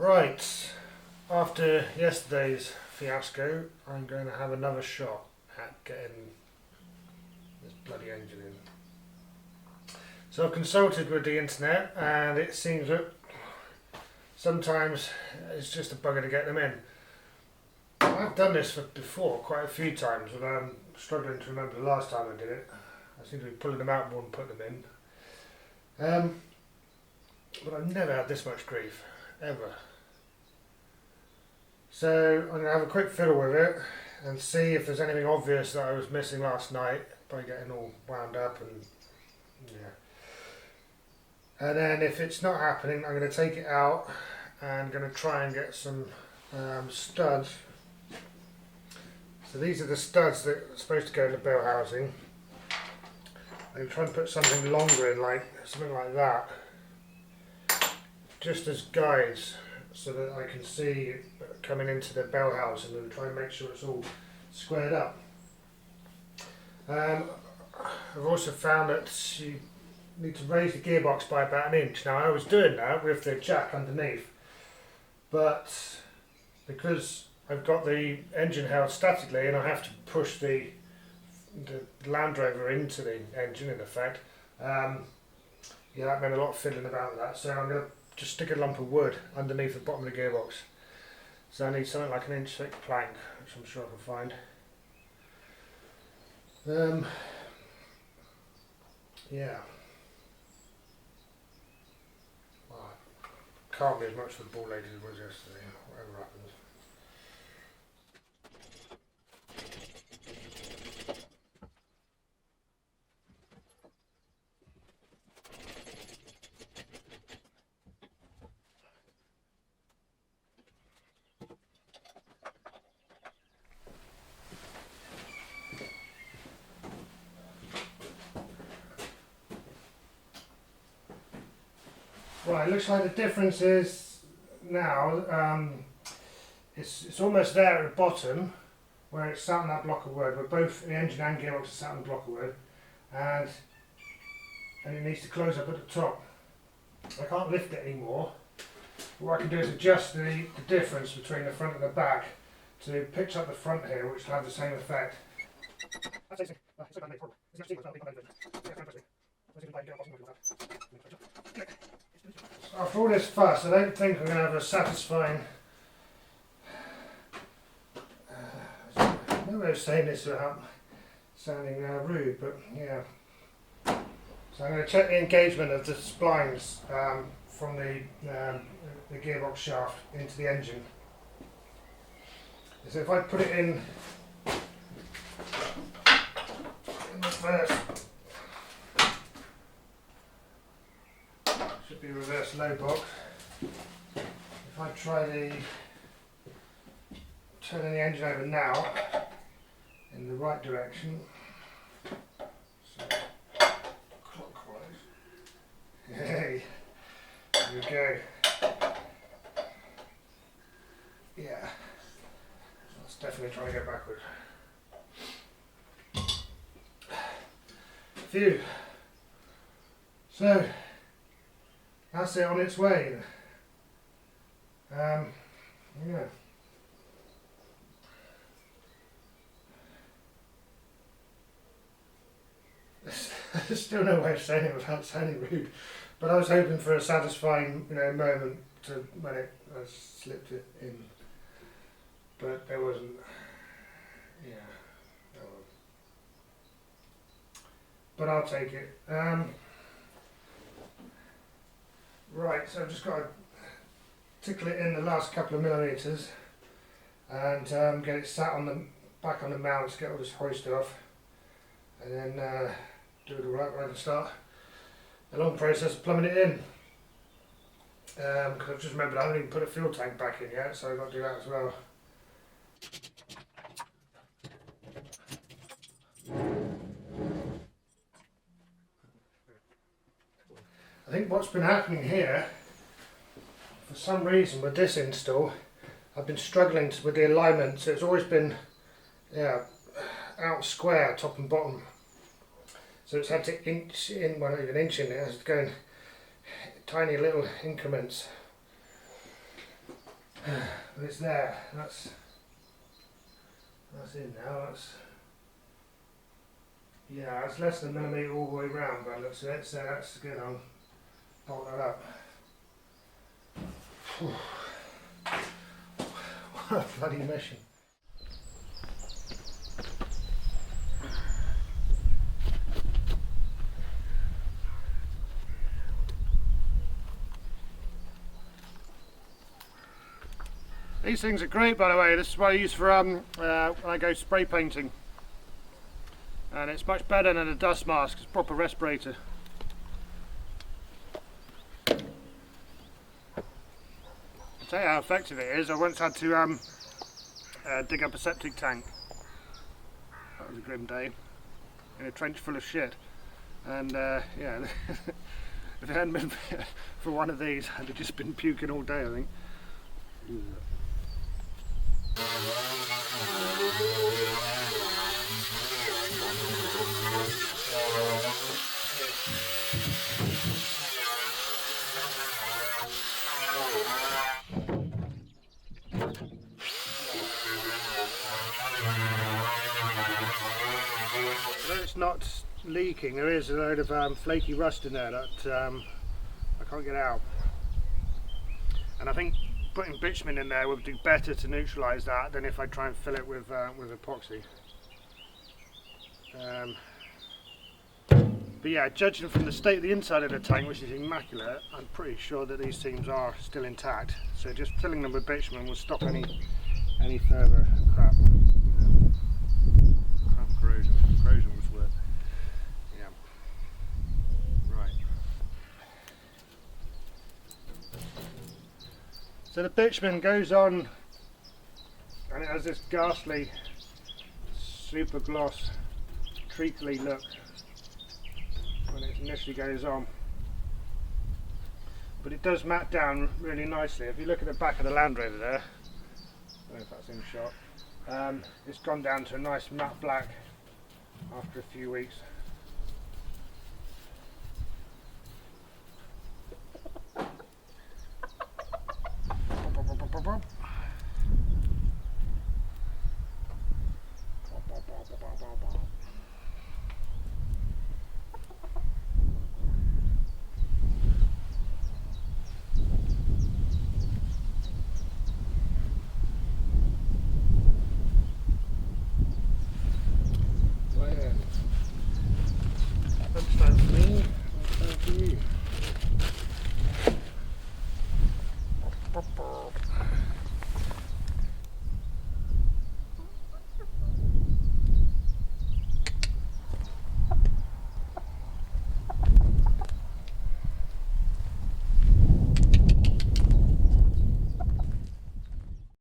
Right, after yesterday's fiasco, I'm going to have another shot at getting this bloody engine in. So I've consulted with the internet, and it seems that sometimes it's just a bugger to get them in. I've done this before quite a few times, and I'm struggling to remember the last time I did it. I seem to be pulling them out more than putting them in. But I've never had this much grief, ever. So I'm going to have a quick fiddle with it and see if there's anything obvious that I was missing last night by getting all wound up and yeah. And then if it's not happening, I'm going to take it out and going to try and get some studs. So these are the studs that are supposed to go in the bell housing. I'm trying to put something longer in, like something like that, just as guides, so that I can see coming into the bell housing and try and make sure it's all squared up. I've also found that you need to raise the gearbox by about 1 inch. Now I was doing that with the jack underneath, but because I've got the engine held statically and I have to push the Land Rover into the engine in effect, yeah, that meant a lot of fiddling about with that. So I'm going to just stick a lump of wood underneath the bottom of the gearbox. So I need something like 1 inch thick plank, which I'm sure I can find. Yeah. Well, can't be as much for the ball lady as it was yesterday, whatever happens. Right, looks like the difference is now, it's almost there at the bottom where it's sat on that block of wood, where both the engine and gearbox are sat on the block of wood, and it needs to close up at the top. I can't lift it anymore. What I can do is adjust the difference between the front and the back to pitch up the front here, which will have the same effect. After all this fuss, I don't think I'm going to have a satisfying... no way of saying this without sounding rude, but yeah. So I'm going to check the engagement of the splines from the gearbox shaft into the engine. So if I put it in reverse, should be reverse low box. If I try turning the engine over now in the right direction, so clockwise, hey, there we go. Yeah, that's definitely trying to go backward. Phew. So that's it on its way. Yeah. There's still no way of saying it without sounding rude, but I was hoping for a satisfying, moment to when I slipped it in, but there wasn't. Yeah. Oh well. But I'll take it. Right, so I've just got to tickle it in the last couple of millimetres and get it sat on the back on the mount, get all this hoisted off, and then do it all right where I can start a long process of plumbing it in. Because I've just remembered I haven't even put a fuel tank back in yet, so I've got to do that as well. I think what's been happening here, for some reason with this install, I've been struggling with the alignment, so it's always been out square, top and bottom. So it's had to inch in, well not even inch in, it has to go in tiny little increments. But it's there. That's in now. It's less than a millimetre all the way round by the looks of it, so that's good. I'll bolt that up. What a bloody mission. These things are great, by the way. This is what I use for when I go spray painting, and it's much better than a dust mask. It's a proper respirator. I'll tell you how effective it is. I once had to dig up a septic tank. That was a grim day, in a trench full of shit. And yeah, if it hadn't been for one of these, I'd have just been puking all day, I think. Although it's not leaking, there is a load of flaky rust in there that I can't get out, and I think putting bitumen in there would do better to neutralise that than if I try and fill it with epoxy. But yeah, judging from the state of the inside of the tank, which is immaculate, I'm pretty sure that these seams are still intact. So just filling them with bitumen will stop any further crap. Crap corrosion. Corrosion was worth. Yeah. Right. So the bitumen goes on, and it has this ghastly, super gloss, treacly look when it initially goes on, but it does matte down really nicely. If you look at the back of the Land Rover there, I don't know if that's in shot, it's gone down to a nice matte black after a few weeks.